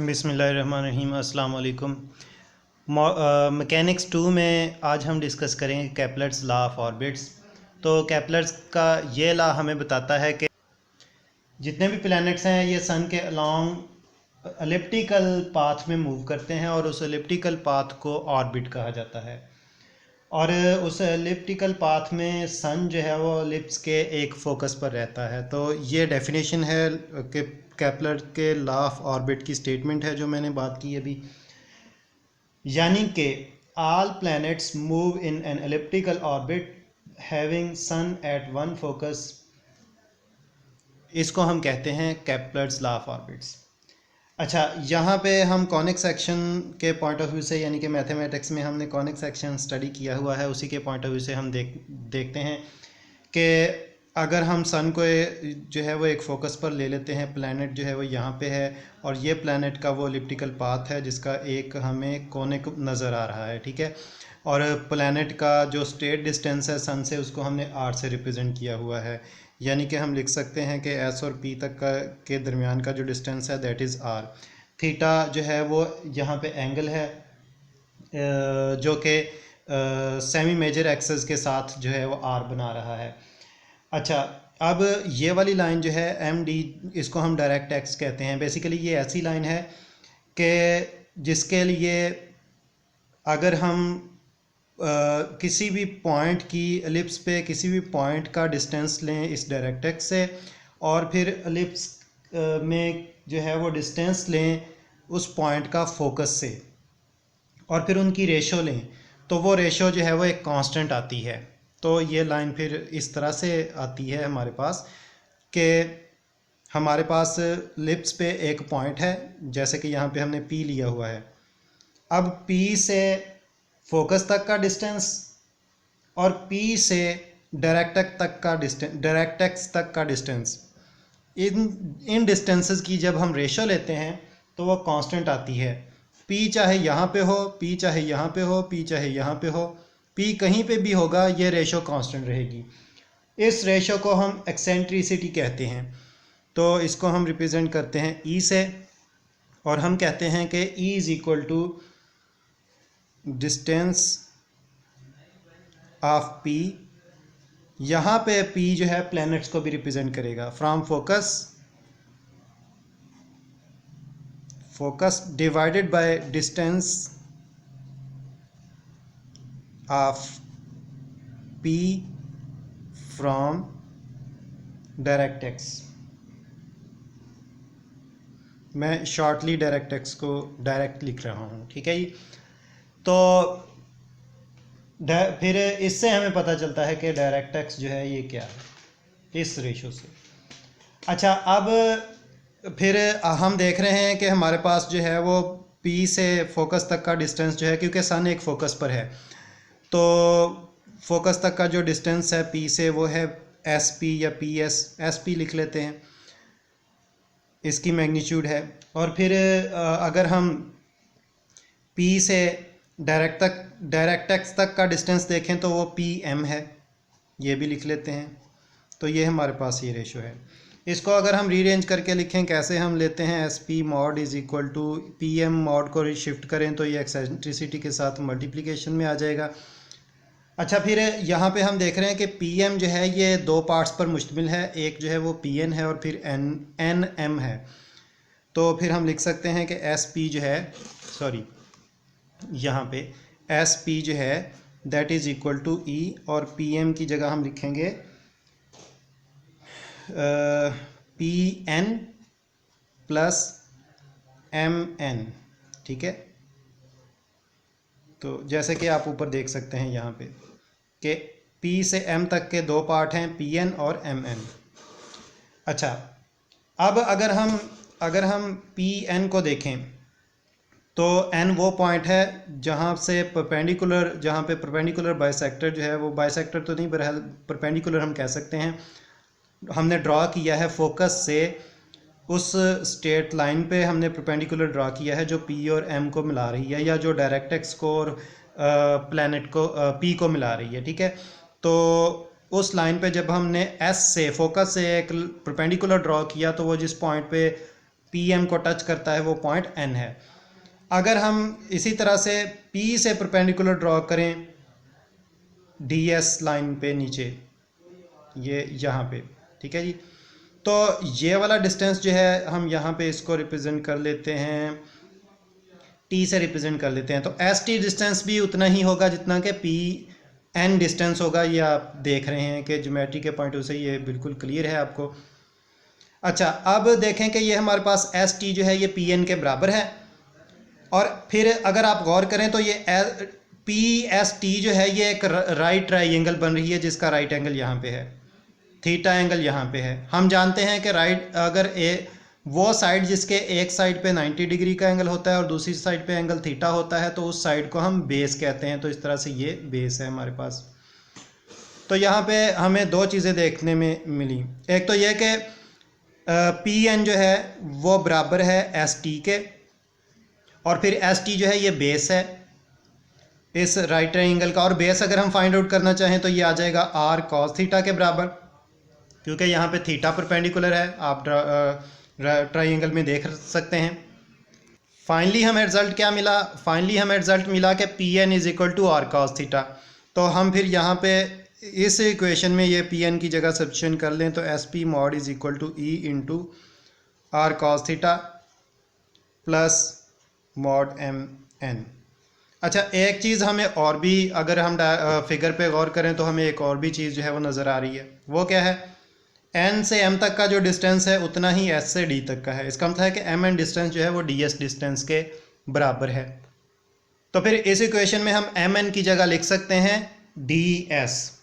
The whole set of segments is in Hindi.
बिस्मिल्लाहिर्रहमानिर्रहीम अस्सलाम वालेकुम। मैकेनिक्स 2 में आज हम डिस्कस करेंगे केपलर्स लॉ ऑफ ऑर्बिट्स। तो केपलर्स का ये लॉ हमें बताता है कि जितने भी प्लैनेट्स हैं ये सन के अलोंग एलिप्टिकल पाथ में मूव करते हैं और उस एलिप्टिकल पाथ को ऑर्बिट कहा जाता है। और उस एलिप्टिकल पाथ में सन जो है वो एलिप्स के एक फोकस पर रहता है। तो ये डेफिनेशन है कि केपलर के लॉ ऑफ ऑर्बिट की स्टेटमेंट है जो मैंने बात की अभी, यानी कि all planets move in an elliptical orbit having sun at one focus. इसको हम कहते हैं केपलर्स लॉ ऑफ ऑर्बिट्स। अच्छा, यहाँ पे हम कॉनिक सेक्शन के पॉइंट ऑफ व्यू से, यानी कि मैथमेटिक्स में हमने कॉनिक सेक्शन स्टडी किया हुआ है, उसी के पॉइंट ऑफ व्यू से हम देखते हैं कि अगर हम सन को जो है वो एक फोकस पर ले लेते हैं, प्लैनेट जो है वो यहाँ पे है और ये प्लैनेट का वो एलिप्टिकल पाथ है जिसका एक हमें कोनिक नज़र आ रहा है, ठीक है। और प्लैनेट का जो स्टेट डिस्टेंस है सन से, उसको हमने आर से रिप्रेजेंट किया हुआ है, यानी कि हम लिख सकते हैं कि एस और पी तक का के दरमियान का जो डिस्टेंस है दैट इज़ आर। थीटा जो है वो यहाँ पे एंगल है जो कि सेमी मेजर एक्सेस के साथ जो है वो आर बना रहा है। अच्छा, अब ये वाली लाइन जो है एम डी, इसको हम डायरेक्ट एक्स कहते हैं। बेसिकली ये ऐसी लाइन है कि जिसके लिए अगर हम किसी भी पॉइंट की एलिप्स पे किसी भी पॉइंट का डिस्टेंस लें इस डायरेक्ट एक्स से, और फिर एलिप्स में जो है वो डिस्टेंस लें उस पॉइंट का फोकस से, और फिर उनकी रेशो लें, तो वो रेशो जो है वो एक कांस्टेंट आती है। तो ये लाइन फिर इस तरह से आती है हमारे पास कि हमारे पास लिप्स पे एक पॉइंट है, जैसे कि यहाँ पे हमने पी लिया हुआ है। अब पी से फोकस तक का डिस्टेंस और पी से डायरेक्ट एक्स तक का डिस्टेंस, इन डिस्टेंसेस की जब हम रेशो लेते हैं तो वो कांस्टेंट आती है। पी चाहे यहाँ पे हो, पी चाहे यहाँ पे हो, पी चाहे यहाँ पे हो, पी कहीं पे भी होगा, ये रेशो कांस्टेंट रहेगी। इस रेशो को हम एक्सेंट्रिसिटी कहते हैं। तो इसको हम रिप्रेजेंट करते हैं ई से, और हम कहते हैं कि e is equal to distance of P. यहाँ पे पी जो है प्लैनेट्स को भी रिप्रेजेंट करेगा, from focus divided by distance of P from direct x. मैं शॉर्टली डायरेक्ट एक्स को डायरेक्ट लिख रहा हूँ, ठीक है जी। तो फिर इससे हमें पता चलता है कि डायरेक्ट एक्स जो है ये क्या है इस रेशो से। अच्छा, अब फिर हम देख रहे हैं कि हमारे पास जो है वो पी से फोकस तक का डिस्टेंस जो है, क्योंकि सन एक फोकस पर है, तो फोकस तक का जो डिस्टेंस है पी से वो है एस पी या पी एस पी लिख लेते हैं, इसकी मैग्नीट्यूड है। और फिर अगर हम पी से डायरेक्ट एक्स तक का डिस्टेंस देखें तो वो पी एम है, ये भी लिख लेते हैं। तो ये हमारे पास ये रेशो है। इसको अगर हम रीअरेंज करके लिखें, कैसे हम लेते हैं, S P mod is equal to P M mod को शिफ्ट करें तो ये एक्सेंट्रिसिटी के साथ मल्टीप्लिकेशन में आ जाएगा। अच्छा, फिर यहाँ पे हम देख रहे हैं कि पी एम जो है ये दो पार्ट्स पर मुश्तमिल है, एक जो है वो पी एन है और फिर एन एम है। तो फिर हम लिख सकते हैं कि एस पी जो है, सॉरी यहाँ पे एस पी जो है that is equal to E, और पी एम की जगह हम लिखेंगे P N plus M N, ठीक है। तो जैसे कि आप ऊपर देख सकते हैं यहाँ पे कि पी से एम तक के दो पार्ट हैं, पी एन और एम एन। अच्छा, अब अगर हम पी एन को देखें तो एन वो पॉइंट है जहाँ पे परपेंडिकुलर बाइसेक्टर जो है वो, बाइसेक्टर तो नहीं बहरहाल परपेंडिकुलर हम कह सकते हैं, हमने ड्रॉ किया है फोकस से उस स्ट्रेट लाइन पे हमने परपेंडिकुलर ड्रॉ किया है जो पी और एम को मिला रही है, या जो डायरेक्ट एक्स को और प्लैनेट को पी को मिला रही है, ठीक है। तो उस लाइन पे जब हमने एस से फोकस से एक परपेंडिकुलर ड्रॉ किया तो वो जिस पॉइंट पे पी एम को टच करता है वो पॉइंट एन है। अगर हम इसी तरह से पी से परपेंडिकुलर ड्रॉ करें डी एस लाइन पे नीचे, ये यहाँ पे, ठीक है जी, तो ये वाला डिस्टेंस जो है हम यहाँ पे इसको रिप्रेजेंट कर लेते हैं, टी से रिप्रेजेंट कर लेते हैं। तो एस टी डिस्टेंस भी उतना ही होगा जितना कि पी एन डिस्टेंस होगा। ये आप देख रहे हैं कि ज्योमेट्री के पॉइंट ऑफ व्यू से ये बिल्कुल क्लियर है आपको। अच्छा, अब देखें कि ये हमारे पास एस टी जो है ये पी एन के बराबर है, और फिर अगर आप गौर करें तो ये पी एस टी जो है ये एक राइट ट्राइंगल बन रही है, जिसका राइट एंगल यहाँ पे है, थीटा एंगल यहाँ पे है। हम जानते हैं कि राइट अगर वो साइड जिसके एक साइड पे 90 डिग्री का एंगल होता है और दूसरी साइड पे एंगल थीटा होता है, तो उस साइड को हम बेस कहते हैं। तो इस तरह से ये बेस है हमारे पास। तो यहाँ पे हमें दो चीज़ें देखने में मिली। एक तो ये कि पी एन जो है वो बराबर है एस टी के, और फिर एस टी जो है ये बेस है इस राइट ट्राइंगल का। और बेस अगर हम फाइंड आउट करना चाहें तो ये आ जाएगा आर कॉस थीटा के बराबर, क्योंकि यहाँ पे थीटा परपेंडिकुलर है, आप ट्राइंगल में देख सकते हैं। फाइनली हमें रिजल्ट क्या मिला? फाइनली हमें रिजल्ट मिला कि P N is equal to R cos theta. तो हम फिर यहाँ पे इस इक्वेशन में ये पी एन की जगह सब्स्टिट्यूशन कर लें, तो S P mod is equal to E into are cos theta plus mod M N. अच्छा, एक चीज़ हमें और भी, अगर हम फिगर पे गौर करें तो हमें एक और भी चीज़ जो है वो नज़र आ रही है। वो क्या है? एन से एम तक का जो डिस्टेंस है उतना ही एस से डी तक का है। इसका मतलब है कि एम एन डिस्टेंस जो है वो डी एस डिस्टेंस के बराबर है। तो फिर इस इक्वेशन में हम एम एन की जगह लिख सकते हैं डी एस।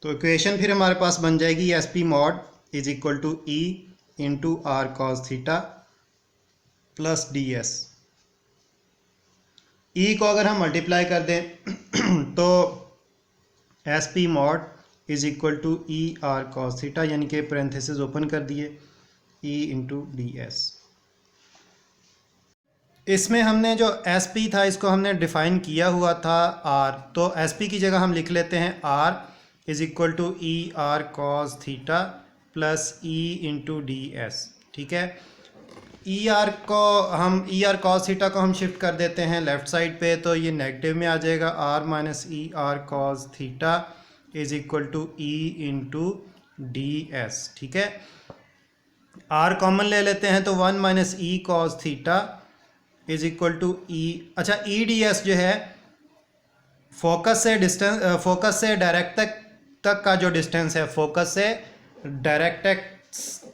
तो इक्वेशन फिर हमारे पास बन जाएगी S P mod is equal to E into are cos theta plus D S. E को अगर हम मल्टीप्लाई कर दें तो S P mod is equal to E R cos theta, यानी कि पैरेंथेसिस ओपन कर दिए, ई इंटू डी एस। इसमें हमने जो एस पी था इसको हमने डिफाइन किया हुआ था आर, तो एस पी की जगह हम लिख लेते हैं R is equal to E R cos theta plus E into D S. ठीक है, ई आर कॉस थीटा को हम शिफ्ट कर देते हैं लेफ़्ट साइड पे, तो ये नेगेटिव में आ जाएगा। R minus e are cos theta is equal to E into D S. ठीक है, आर कॉमन ले लेते हैं तो 1 minus E cos theta is equal to e. अच्छा, ई डी एस जो है फोकस से डायरेक्ट तक का जो डिस्टेंस है, फोकस से डायरेक्ट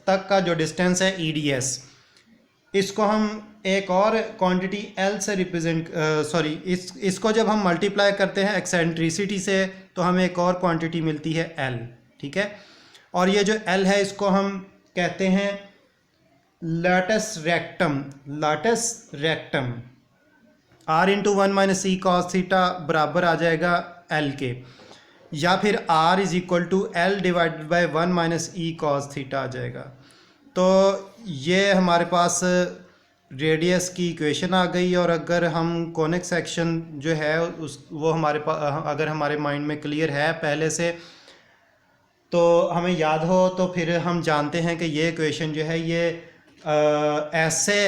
तक का जो डिस्टेंस है ई डी एस, इसको हम एक और क्वांटिटी एल से इसको जब हम मल्टीप्लाई करते हैं एक्सेंट्रिसिटी से तो हमें एक और क्वांटिटी मिलती है एल। ठीक है, और ये जो एल है इसको हम कहते हैं latus rectum. R into 1 minus ई कॉस थीटा बराबर आ जाएगा एल के, या फिर r is equal to L divided by 1 minus E cos theta आ जाएगा। तो ये हमारे पास रेडियस की इक्वेशन आ गई। और अगर हम कॉनिक सेक्शन जो है वो हमारे पास अगर हमारे माइंड में क्लियर है पहले से, तो हमें याद हो, तो फिर हम जानते हैं कि ये इक्वेशन जो है ये ऐसे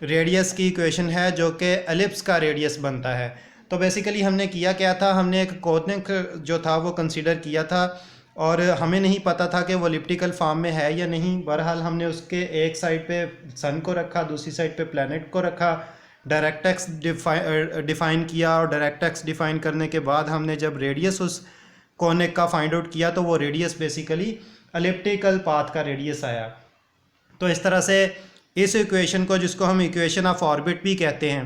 रेडियस की इक्वेशन है जो कि एलिप्स का रेडियस बनता है। तो बेसिकली हमने किया क्या था, हमने एक कॉनिक जो था वो कंसीडर किया था, और हमें नहीं पता था कि वो एलिप्टिकल फॉर्म में है या नहीं। बहरहाल हमने उसके एक साइड पे सन को रखा, दूसरी साइड पे प्लैनेट को रखा, डायरेक्ट एक्स डिफ़ाइन किया, और डायरेक्ट एक्स डिफ़ाइन करने के बाद हमने जब रेडियस उस कॉनिक का फाइंड आउट किया तो वो रेडियस बेसिकली एलिप्टिकल पाथ का रेडियस आया। तो इस तरह से इस इक्वेशन को, जिसको हम इक्वेशन ऑफ ऑर्बिट भी कहते हैं,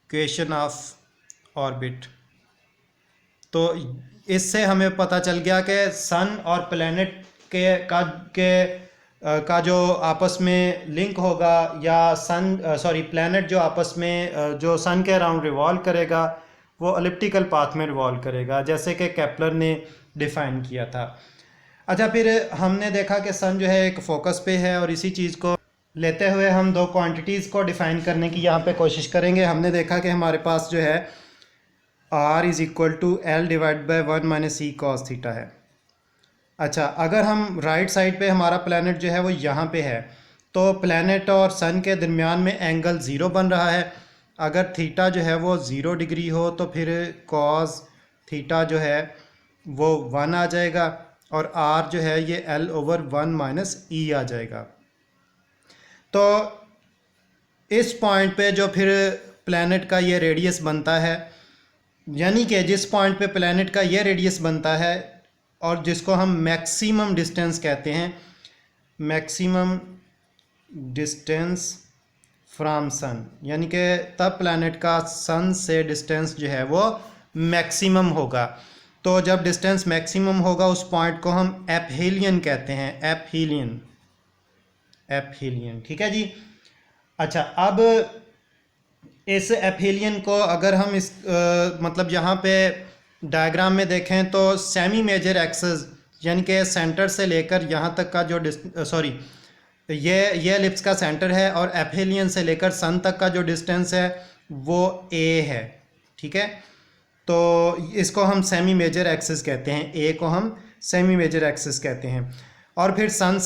इक्वेशन ऑफ ऑर्बिट, तो इससे हमें पता चल गया कि सन और प्लैनेट का जो आपस में लिंक होगा, या प्लैनेट जो आपस में जो सन के अराउंड रिवॉल्व करेगा वो एलिप्टिकल पाथ में रिवॉल्व करेगा, जैसे कि केपलर ने डिफ़ाइन किया था। अच्छा, फिर हमने देखा कि सन जो है एक फोकस पे है, और इसी चीज़ को लेते हुए हम दो क्वांटिटीज़ को डिफ़ाइन करने की यहाँ पे कोशिश करेंगे। हमने देखा कि हमारे पास जो है R is equal to L divide by 1 minus E cos theta है। अच्छा, अगर हम राइट साइड पे हमारा प्लैनेट जो है वो यहाँ पे है, तो प्लैनेट और सन के दरमियान में एंगल 0 बन रहा है। अगर थीटा जो है वो 0 डिग्री हो तो फिर कॉस थीटा जो है वो 1 आ जाएगा और आर जो है ये L/1 माइनस ई आ जाएगा। तो इस पॉइंट पे जो फिर प्लैनेट का ये रेडियस बनता है, यानी कि जिस पॉइंट पे प्लैनेट का ये रेडियस बनता है और जिसको हम मैक्सिमम डिस्टेंस कहते हैं, मैक्सिमम डिस्टेंस फ्रॉम सन, यानी कि तब प्लैनेट का सन से डिस्टेंस जो है वो मैक्सिमम होगा। तो जब डिस्टेंस मैक्सिमम होगा उस पॉइंट को हम एपहीलियन कहते हैं, एपहीलियन, एपहीलियन, ठीक है जी। अच्छा, अब इस एपहीलियन को अगर हम इस मतलब यहाँ पे डायग्राम में देखें तो सेमी मेजर एक्सेस, यानी कि सेंटर से लेकर यहाँ तक का जो सॉरी ये एलिप्स का सेंटर है और एपहीलियन से लेकर सन तक का जो डिस्टेंस है वो ए है, ठीक है। तो इसको हम सेमी मेजर एक्सिस कहते हैं, ए को हम सेमी मेजर एक्सिस कहते हैं। और फिर सन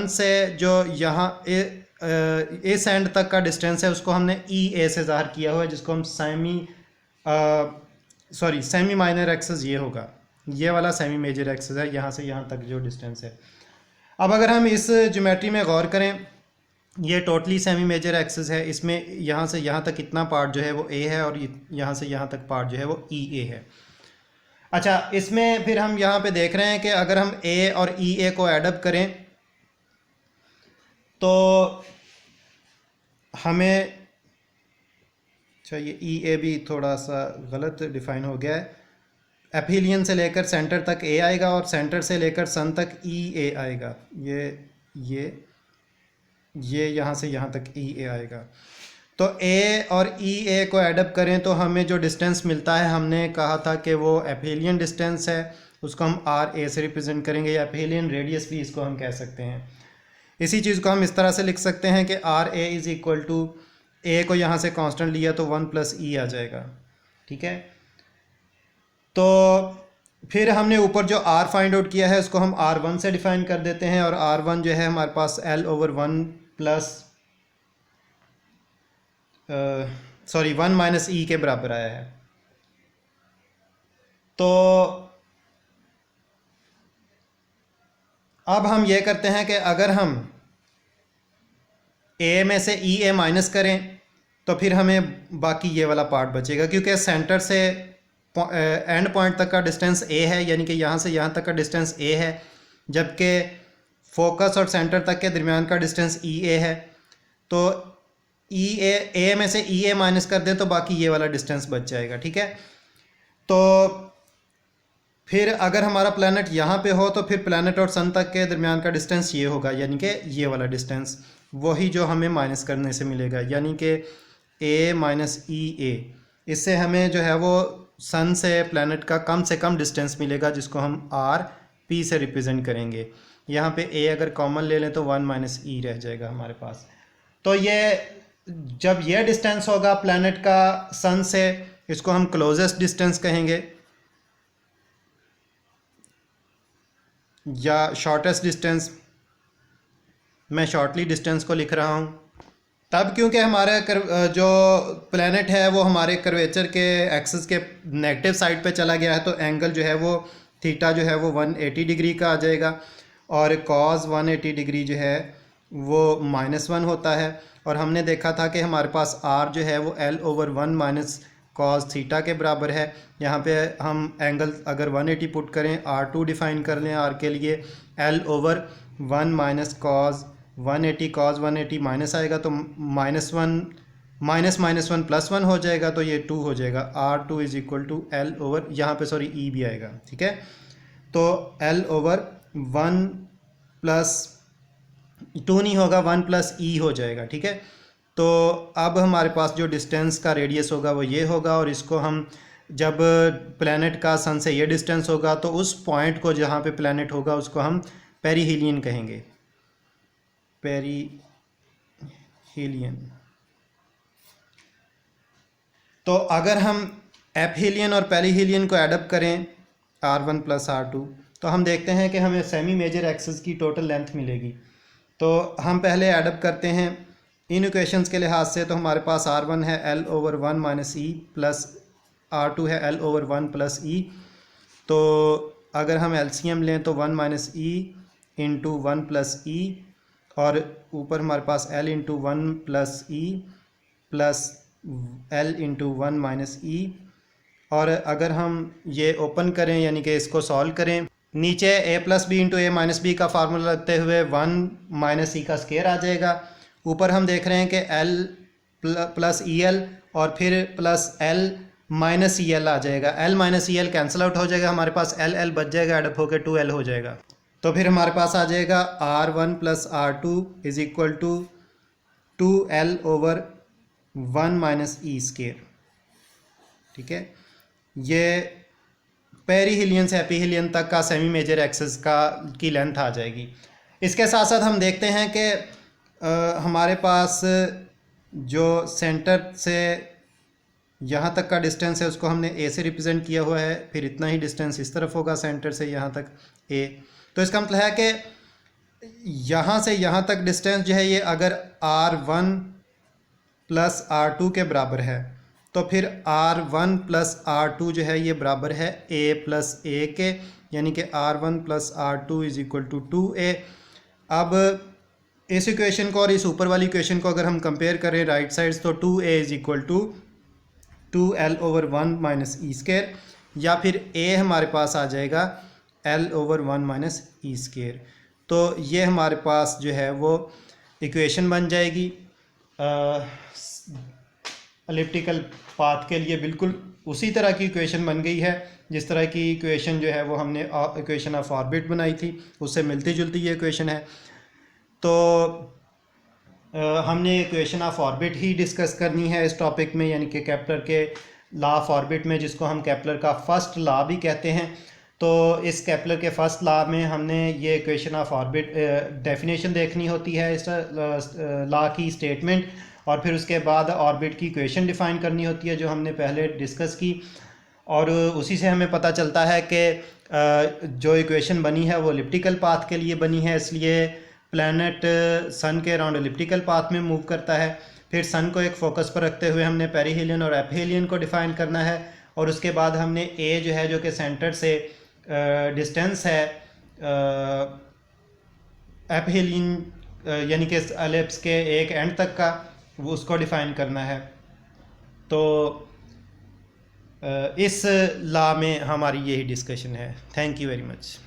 से जो यहाँ इस एंड तक का डिस्टेंस है उसको हमने ई ए से ज़ाहिर किया हुआ है, जिसको हम सेमी माइनर एक्सिस ये होगा, ये वाला सेमी मेजर एक्सिस है, यहाँ से यहाँ तक जो डिस्टेंस है। अब अगर हम इस ज्योमेट्री में गौर करें, ये टोटली सेमी मेजर एक्सिस है, इसमें यहाँ से यहाँ तक इतना पार्ट जो है वो ए है और यहाँ से यहाँ तक पार्ट जो है वो ई ए है। अच्छा, इसमें फिर हम यहाँ पे देख रहे हैं कि अगर हम ए और ई ए को एडअप करें तो हमें, अच्छा ये ई ए भी थोड़ा सा गलत डिफाइन हो गया है, एपहीलियन से लेकर सेंटर तक ए आएगा और सेंटर से लेकर सन तक ई ए आएगा, ये यहाँ से यहाँ तक ई ए आएगा। तो ए और ई ए को एडअप करें तो हमें जो डिस्टेंस मिलता है, हमने कहा था कि वो एपहीलियन डिस्टेंस है, उसको हम आर ए से रिप्रेजेंट करेंगे, या एपहीलियन रेडियस भी इसको हम कह सकते हैं। इसी चीज़ को हम इस तरह से लिख सकते हैं कि r a is equal to, a को यहाँ से कांस्टेंट लिया तो 1 प्लस ई आ जाएगा, ठीक है। तो फिर हमने ऊपर जो r फाइंड आउट किया है उसको हम r1 से डिफाइन कर देते हैं और r1 जो है हमारे पास L/1 प्लस 1 माइनस ई के बराबर आया है। तो अब हम ये करते हैं कि अगर हम a में से ई ए माइनस करें तो फिर हमें बाकी ये वाला पार्ट बचेगा, क्योंकि सेंटर से एंड पॉइंट तक का डिस्टेंस ए है, यानी कि यहाँ से यहाँ तक का डिस्टेंस ए है, जबकि फोकस और सेंटर तक के दरमियान का डिस्टेंस ई ए है। तो ए में से ई ए माइनस कर दें तो बाकी ये वाला डिस्टेंस बच जाएगा, ठीक है। तो फिर अगर हमारा प्लैनेट यहाँ पे हो तो फिर प्लैनेट और सन तक के दरमियान का डिस्टेंस ये होगा, यानी कि ये वाला डिस्टेंस, वही जो हमें माइनस करने से मिलेगा, यानी कि ए माइनस ई ए। इससे हमें जो है वो सन से प्लैनेट का कम से कम डिस्टेंस मिलेगा, जिसको हम आर पी से रिप्रेजेंट करेंगे। यहाँ पे ए अगर कॉमन ले लें तो 1 माइनस ई रह जाएगा हमारे पास। तो ये जब ये डिस्टेंस होगा प्लैनेट का सन से, इसको हम क्लोजेस्ट डिस्टेंस कहेंगे या शॉर्टेस्ट डिस्टेंस। मैं शॉर्टली डिस्टेंस को लिख रहा हूँ तब क्योंकि हमारे जो प्लैनेट है वो हमारे कर्वेचर के एक्सिस के नेगेटिव साइड पे चला गया है, तो एंगल जो है वो थीटा जो है वो 180 डिग्री का आ जाएगा और कॉस 180 डिग्री जो है वो -1 होता है। और हमने देखा था कि हमारे पास आर जो है वो L/1 माइनस कॉस थीटा के बराबर है। यहाँ पे हम एंगल अगर 180 पुट करें, R2 डिफ़ाइन कर लें आर के लिए, L/1 minus cos 180, cos 180 minus आएगा तो -1 माइनस -1 +1 हो जाएगा, तो ये 2 हो जाएगा। R2 is equal to L/, यहाँ पे सॉरी ई भी आएगा, ठीक है। तो L/1 प्लस 2 नहीं होगा, 1 प्लस ई हो जाएगा, ठीक है। तो अब हमारे पास जो डिस्टेंस का रेडियस होगा वो ये होगा, और इसको हम जब प्लैनेट का सन से ये डिस्टेंस होगा तो उस पॉइंट को जहाँ पे प्लैनेट होगा उसको हम पेरीहीलियन कहेंगे, पेरीहीलियन। तो अगर हम एपहीलियन और पेरीहीलियन को एडअप करें R1 प्लस R2 तो हम देखते हैं कि हमें सेमी मेजर एक्सिस की टोटल लेंथ मिलेगी। तो हम पहले एडअप करते हैं इन इक्वेशंस के लिहाज से। तो हमारे पास R1 है L/1 minus E plus R2 है L/1 प्लस ई। तो अगर हम LCM लें तो 1 minus e into 1 plus e, और ऊपर हमारे पास L into 1 plus e plus L into 1 minus e. और अगर हम ये ओपन करें यानी कि इसको सॉल्व करें, नीचे a plus B into A minus B का फार्मूला लगते हुए 1 माइनस ई का स्केयर आ जाएगा। ऊपर हम देख रहे हैं कि L प्लस ई एल और फिर plus L minus e L आ जाएगा। L minus e L cancel out हो जाएगा, हमारे पास L बच जाएगा, एडअप होकर 2L हो जाएगा। तो फिर हमारे पास आ जाएगा R1 plus R2 is equal to 2L/1 minus E square. ठीक है, ये पेरीहिलियन से एपीहिलियन तक का सेमी मेजर एक्सिस की लेंथ आ जाएगी। इसके साथ साथ हम देखते हैं कि हमारे पास जो सेंटर से यहाँ तक का डिस्टेंस है उसको हमने ए से रिप्रेजेंट किया हुआ है, फिर इतना ही डिस्टेंस इस तरफ होगा सेंटर से यहाँ तक ए। तो इसका मतलब है कि यहाँ से यहाँ तक डिस्टेंस जो है ये अगर R1 प्लस R2 के बराबर है तो फिर R1 प्लस R2 जो है ये बराबर है A प्लस ए के, यानी कि R1 plus R2 is equal to 2A। अब इस इक्वेशन को और इस ऊपर वाली इक्वेशन को अगर हम कंपेयर करें राइट साइड्स तो 2A is equal to 2L/1 minus E square, या फिर A हमारे पास आ जाएगा L/1 माइनस ई स्केयर। तो ये हमारे पास जो है वो इक्वेशन बन जाएगी एलिप्टिकल पाथ के लिए। बिल्कुल उसी तरह की इक्वेशन बन गई है जिस तरह की इक्वेशन जो है वो हमने इक्वेशन ऑफ ऑर्बिट बनाई थी, उससे मिलती जुलती ये इक्वेशन है। तो हमने equation of orbit he discuss करनी है इस टॉपिक में, यानी कि केपलर के लॉ ऑफ ऑर्बिट में, जिसको हम केपलर का फर्स्ट लॉ भी कहते हैं। तो इस केपलर के फर्स्ट लॉ में हमने ये इक्वेशन ऑफ ऑर्बिट डेफिनेशन देखनी होती है इस लॉ की स्टेटमेंट, और फिर उसके बाद ऑर्बिट की इक्वेशन डिफ़ाइन करनी होती है जो हमने पहले डिस्कस की। और उसी से हमें पता चलता है कि जो इक्वेशन बनी है वो एलिप्टिकल पाथ के लिए बनी है, इसलिए प्लैनेट सन के अराउंड एलिप्टिकल पाथ में मूव करता है। फिर सन को एक फोकस पर रखते हुए हमने पेरीहिलियन और एपीहिलियन को डिफ़ाइन करना है, और उसके बाद हमने ए जो है जो कि सेंटर से डिस्टेंस है एपीहिलियन यानी कि एलिप्स के एक एंड तक का, वो उसको डिफ़ाइन करना है। तो इस लॉ में हमारी यही डिस्कशन है। Thank you very much.